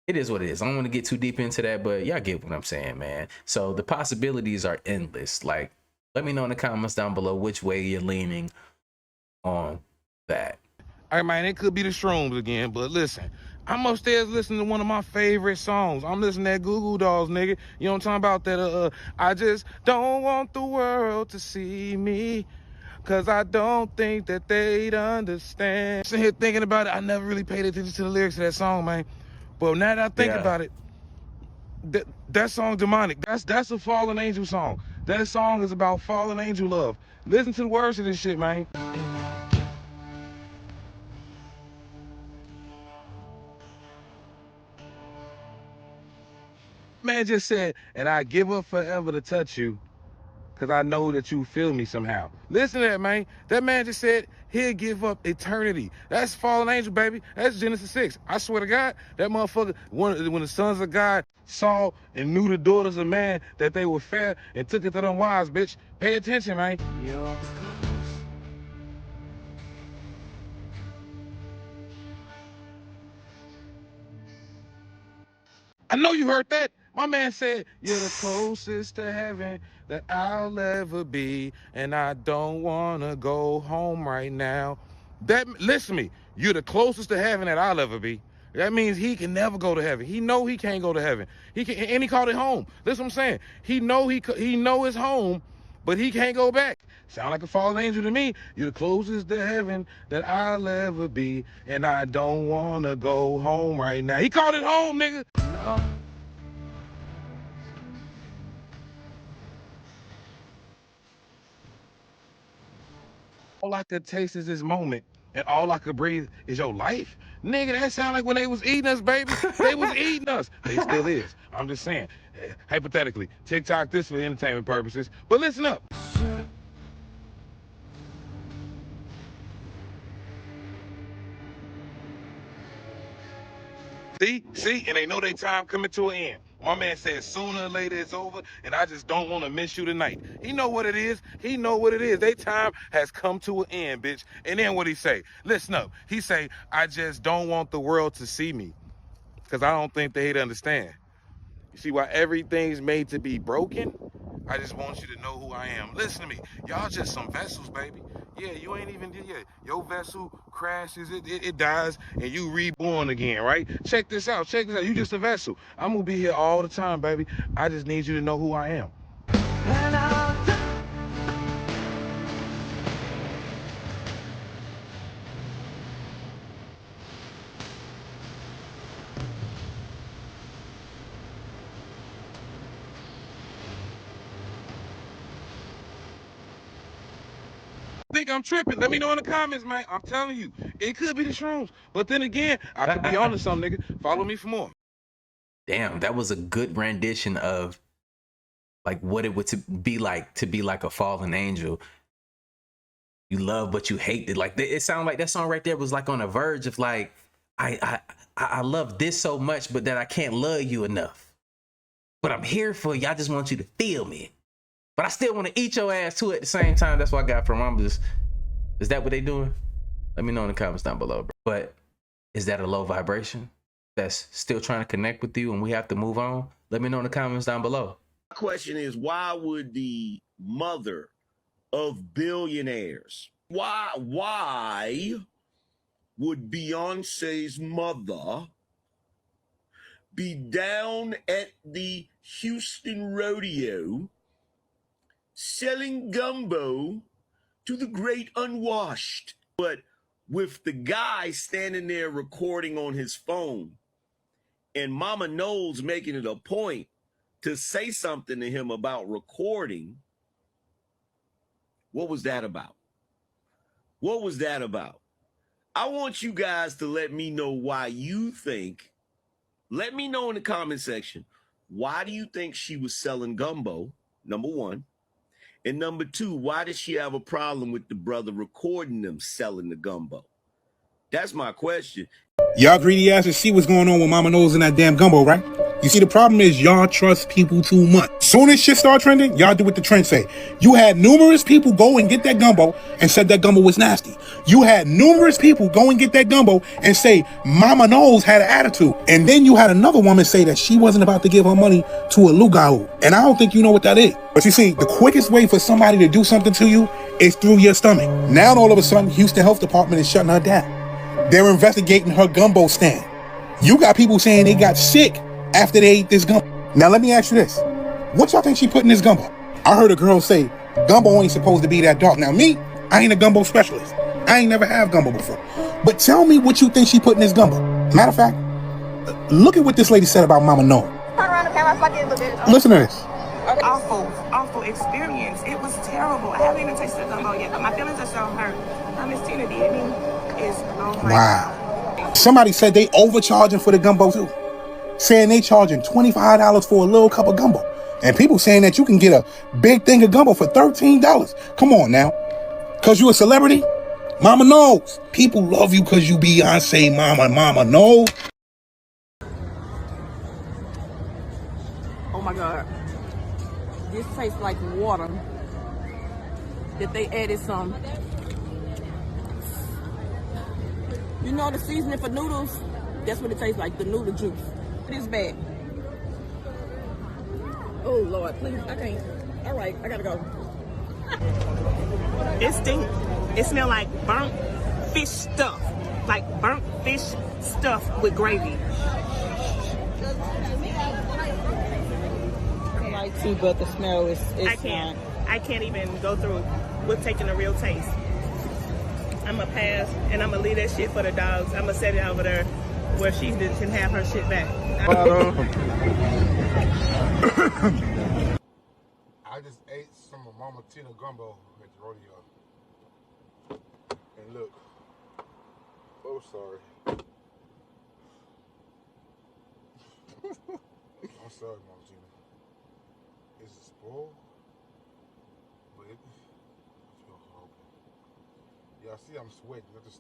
it is what it is. I don't want to get too deep into that, but y'all get what I'm saying, man. So the possibilities are endless. Like, let me know in the comments down below which way you're leaning on that. All right, man, it could be the shrooms again, but listen, I'm upstairs listening to one of my favorite songs. I'm listening to that Goo Goo Dolls, nigga. You know what I'm talking about? That, I just don't want the world to see me, cause I don't think that they'd understand. Sitting here thinking about it, I never really paid attention to the lyrics of that song, man. But now that I think about it, that song demonic. That's a fallen angel song. That song is about fallen angel love. Listen to the words of this shit, man. Man just said, and I give up forever to touch you, cause I know that you feel me somehow. Listen to that, man. That man just said he'll give up eternity. That's fallen angel, baby. That's Genesis 6. I swear to God, that motherfucker, when the sons of God saw and knew the daughters of man that they were fair and took it to them wives, bitch. Pay attention, man. Yeah. I know you heard that. My man said, you're the closest to heaven that I'll ever be, and I don't want to go home right now. Listen to me. You're the closest to heaven that I'll ever be. That means he can never go to heaven. He know he can't go to heaven. And he called it home. Listen what I'm saying. He know his home, but he can't go back. Sound like a fallen angel to me. You're the closest to heaven that I'll ever be, and I don't want to go home right now. He called it home, nigga. No. All I could taste is this moment, and all I could breathe is your life. Nigga, that sound like when they was eating us, baby. They was eating us. They still is. I'm just saying, hypothetically, TikTok this for entertainment purposes, but listen up. See, and they know their time coming to an end. My man said sooner or later it's over, and I just don't want to miss you tonight. He know what it is. He know what it is. Their time has come to an end, bitch. And then what he say? Listen up. He say, I just don't want the world to see me, because I don't think they'd understand. You see why everything's made to be broken? I just want you to know who I am. Listen to me. Y'all just some vessels, baby. Yeah, you ain't even did yet. Your vessel crashes, it dies, and you reborn again, right? Check this out. Check this out. You just a vessel. I'm gonna be here all the time, baby. I just need you to know who I am. Think I'm tripping? Let me know in the comments, man. I'm telling you, it could be the shrooms. But then again, I could be onto something, nigga. Follow me for more. Damn, that was a good rendition of like what it would be like a fallen angel. You love but you hate it. Like it sounded like that song right there was like on the verge of like, I love this so much, but that I can't love you enough. But I'm here for you. I just want you to feel me. But I still want to eat your ass too at the same time. That's what I got from them. Is that what they doing? Let me know in the comments down below, bro. But is that a low vibration that's still trying to connect with you and we have to move on? Let me know in the comments down below. My question is, why would the mother of billionaires, why would Beyonce's mother be down at the Houston rodeo selling gumbo to the great unwashed, but with the guy standing there recording on his phone and Mama Knowles making it a point to say something to him about recording? What was that about? What was that about? I want you guys to let me know why you think. Let me know in the comment section Why do you think she was selling gumbo? Number one. And number two, why did she have a problem with the brother recording them selling the gumbo? That's my question. Y'all greedy asses see what's going on with Mama Knows in that damn gumbo, right? You see, the problem is y'all trust people too much. Soon as shit start trending, y'all do what the trend say. You had numerous people go and get that gumbo and said that gumbo was nasty. You had numerous people go and get that gumbo and say Mama Knows had an attitude. And then you had another woman say that she wasn't about to give her money to a lugao. And I don't think you know what that is. But you see, the quickest way for somebody to do something to you is through your stomach. Now all of a sudden, Houston Health Department is shutting her down. They're investigating her gumbo stand. You got people saying they got sick after they ate this gumbo. Now let me ask you this. What y'all think she put in this gumbo? I heard a girl say, gumbo ain't supposed to be that dark. Now me, I ain't a gumbo specialist. I ain't never had gumbo before. But tell me what you think she put in this gumbo. Matter of fact, look at what this lady said about Mama No. Listen to this. Awful experience. It was terrible. I haven't even tasted the gumbo yet, but my feelings are so hurt. Miss Tina did me. Oh my God. Somebody said they overcharging for the gumbo too. Saying they charging $25 for a little cup of gumbo. And people saying that you can get a big thing of gumbo for $13. Come on now. Cause you a celebrity? Mama knows. People love you cause you Beyonce mama knows. Oh my God. This tastes like water. That they added some. You know the seasoning for noodles? That's what it tastes like, the noodle juice. It is bad. Oh Lord, please, I can't. All right, I gotta go. It stinks. It smells like burnt fish stuff. Like burnt fish stuff with gravy. I like to, but the smell is I can't even go through with taking a real taste. I'm going to pass, and I'm going to leave that shit for the dogs. I'm going to set it over there where she can have her shit back. I just ate some of Mama Tina gumbo at the rodeo. And look. Oh, sorry. I'm sorry, Mama Tina. Is it spoiled? But it feels horrible. Y'all see I'm sweating. I just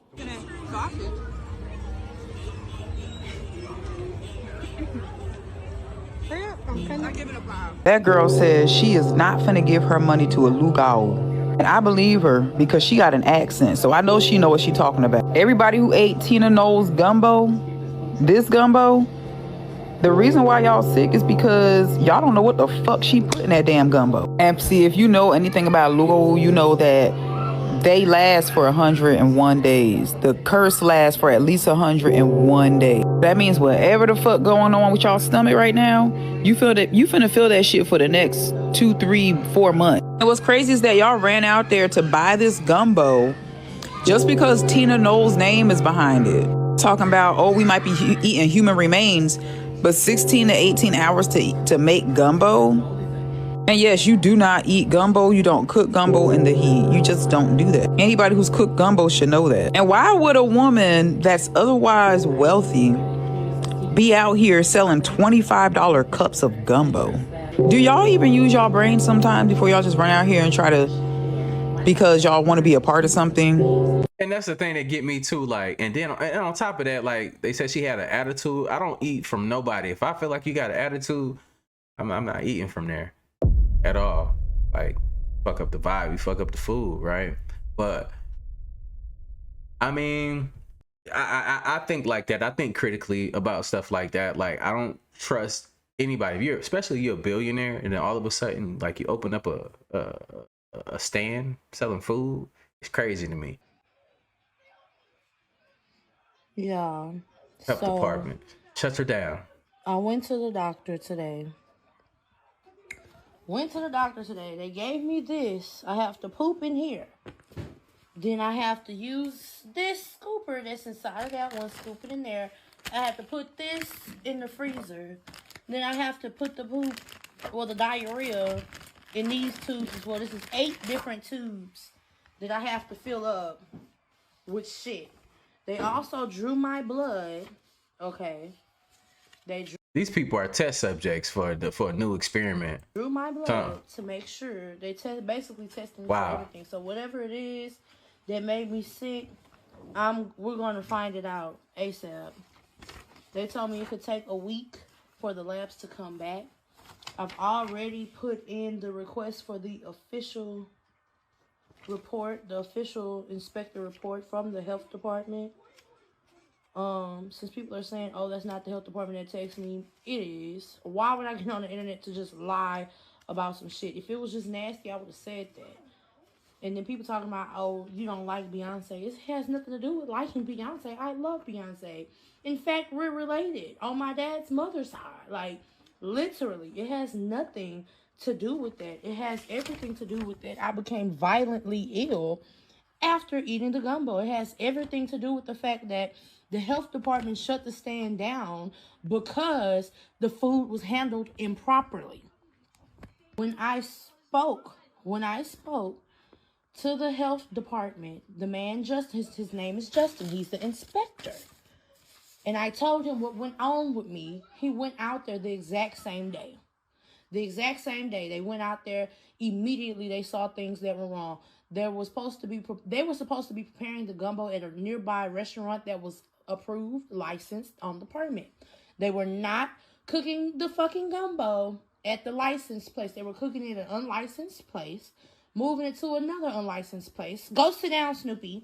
That girl says she is not finna give her money to a lugao. And I believe her because she got an accent. So I know she know what she talking about. Everybody who ate Tina Knowles gumbo, this gumbo, the reason why y'all sick is because y'all don't know what the fuck she put in that damn gumbo. And see, if you know anything about lugao, you know that they last for 101 days. The curse lasts for at least 101 days. That means whatever the fuck going on with y'all stomach right now, you finna feel that shit for the next 2, 3, 4 months. And what's crazy is that y'all ran out there to buy this gumbo just because Tina Knowles' name is behind it. Talking about, oh, we might be eating human remains, but 16 to 18 hours to make gumbo. And yes, you do not eat gumbo. You don't cook gumbo in the heat. You just don't do that. Anybody who's cooked gumbo should know that. And why would a woman that's otherwise wealthy be out here selling $25 cups of gumbo? Do y'all even use y'all brain sometimes before y'all just run out here and try to, because y'all want to be a part of something? And that's the thing that get me too. Like, and then on top of that, like they said she had an attitude. I don't eat from nobody. If I feel like you got an attitude, I'm not eating from there at all. Like, fuck up the vibe, you fuck up the food, right? But I mean, I think like that. I think critically about stuff like that. Like, I don't trust anybody. If you're a billionaire, and then all of a sudden, like, you open up a stand selling food, it's crazy to me. Yeah. Health department shuts her down. I went to the doctor today. They gave me this. I have to poop in here. Then I have to use this scooper that's inside of that one, scoop it in there. I have to put this in the freezer. Then I have to put the poop, or the diarrhea, in these tubes as well. This is 8 different tubes that I have to fill up with shit. They also drew my blood. Okay. They drew These people are test subjects for a new experiment. Through my blood to make sure they basically testing me for everything. So whatever it is that made me sick, we're gonna find it out ASAP. They told me it could take a week for the labs to come back. I've already put in the request for the official report, the official inspector report from the health department. Since people are saying, oh, that's not the health department that texts me, it is. Why would I get on the internet to just lie about some shit? If it was just nasty, I would have said that. And then people talking about, oh, you don't like Beyonce. It has nothing to do with liking Beyonce. I love Beyonce. In fact, we're related on my dad's mother's side. Like, literally, it has nothing to do with that. It has everything to do with that. I became violently ill after eating the gumbo. It has everything to do with the fact that the health department shut the stand down because the food was handled improperly. When I spoke to the health department, the man, his name is Justin, he's the inspector. And I told him what went on with me. He went out there the exact same day. The exact same day. They went out there, immediately they saw things that were wrong. They were supposed to be preparing the gumbo at a nearby restaurant that was approved, licensed on the permit. They were not cooking the fucking gumbo at the licensed place. They were cooking it at an unlicensed place, moving it to another unlicensed place. Go sit down, Snoopy.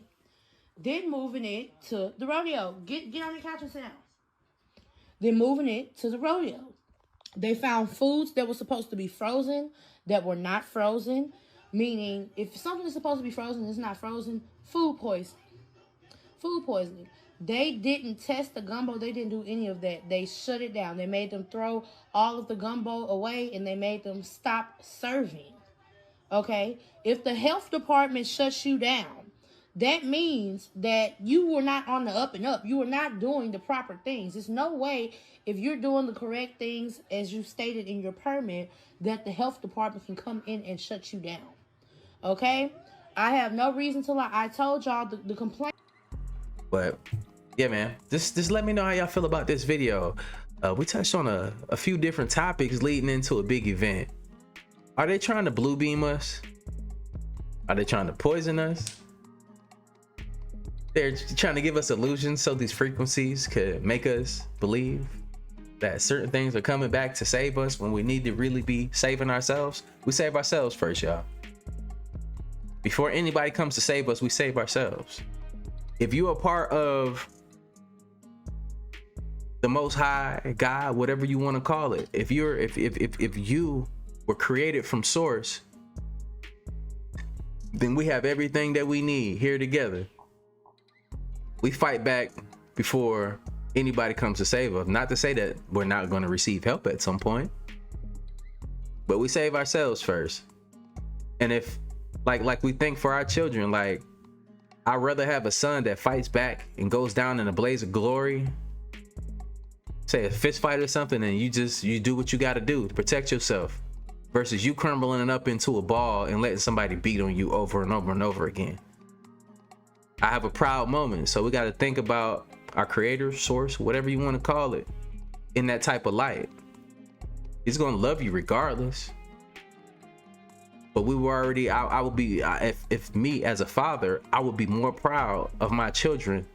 Then moving it to the rodeo. Get on the couch and sit down. Then moving it to the rodeo. They found foods that were supposed to be frozen that were not frozen. Meaning, if something is supposed to be frozen and it's not frozen, food poisoning. Food poisoning. They didn't test the gumbo. They didn't do any of that. They shut it down. They made them throw all of the gumbo away and they made them stop serving. Okay? If the health department shuts you down, that means that you were not on the up and up. You were not doing the proper things. There's no way, if you're doing the correct things as you stated in your permit, that the health department can come in and shut you down. Okay? I have no reason to lie. I told y'all the complaint. But yeah, man, just let me know how y'all feel about this video. We touched on a few different topics leading into a big event. Are they trying to blue beam us? Are they trying to poison us? They're trying to give us illusions so these frequencies could make us believe that certain things are coming back to save us when we need to really be saving ourselves. We save ourselves first, y'all. Before anybody comes to save us, we save ourselves. If you're a part of the Most High, God, whatever you want to call it, if you were created from source, then we have everything that we need here together. We fight back before anybody comes to save us. Not to say that we're not going to receive help at some point, but we save ourselves first. And if like we think for our children, like, I'd rather have a son that fights back and goes down in a blaze of glory, say a fist fight or something, and you do what you got to do to protect yourself, versus you crumbling it up into a ball and letting somebody beat on you over and over and over again. I have a proud moment. So we got to think about our creator, source, whatever you want to call it, in that type of light. He's going to love you regardless. But we were already, I would be, if me as a father, I would be more proud of my children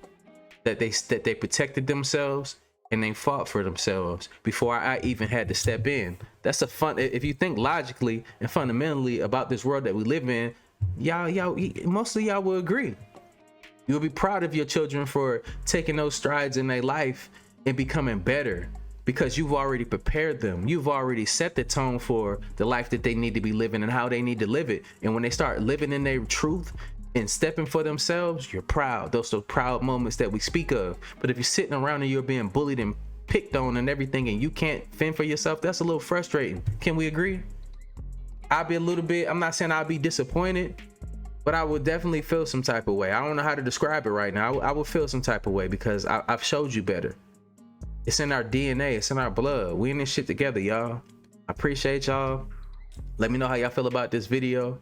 that they protected themselves and they fought for themselves before I even had to step in. That's a fun, if you think logically and fundamentally about this world that we live in, y'all, most of y'all will agree. You'll be proud of your children for taking those strides in their life and becoming better, because you've already prepared them. You've already set the tone for the life that they need to be living and how they need to live it. And when they start living in their truth and stepping for themselves, you're proud. Those are proud moments that we speak of. But if you're sitting around and you're being bullied and picked on and everything and you can't fend for yourself, that's a little frustrating. Can we agree? I'll be a little bit, I'm not saying I'll be disappointed, but I would definitely feel some type of way. I don't know how to describe it right now. I would feel some type of way because I've showed you better. It's in our DNA. It's in our blood. We in this shit together, y'all. I appreciate y'all. Let me know how y'all feel about this video.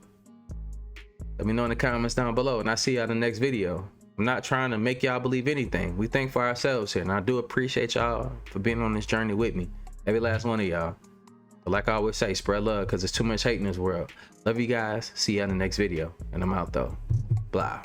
Let me know in the comments down below, and I'll see y'all in the next video. I'm not trying to make y'all believe anything. We think for ourselves here, and I do appreciate y'all for being on this journey with me. Every last one of y'all. But like I always say, spread love because there's too much hate in this world. Love you guys. See you in the next video. And I'm out though. Blah.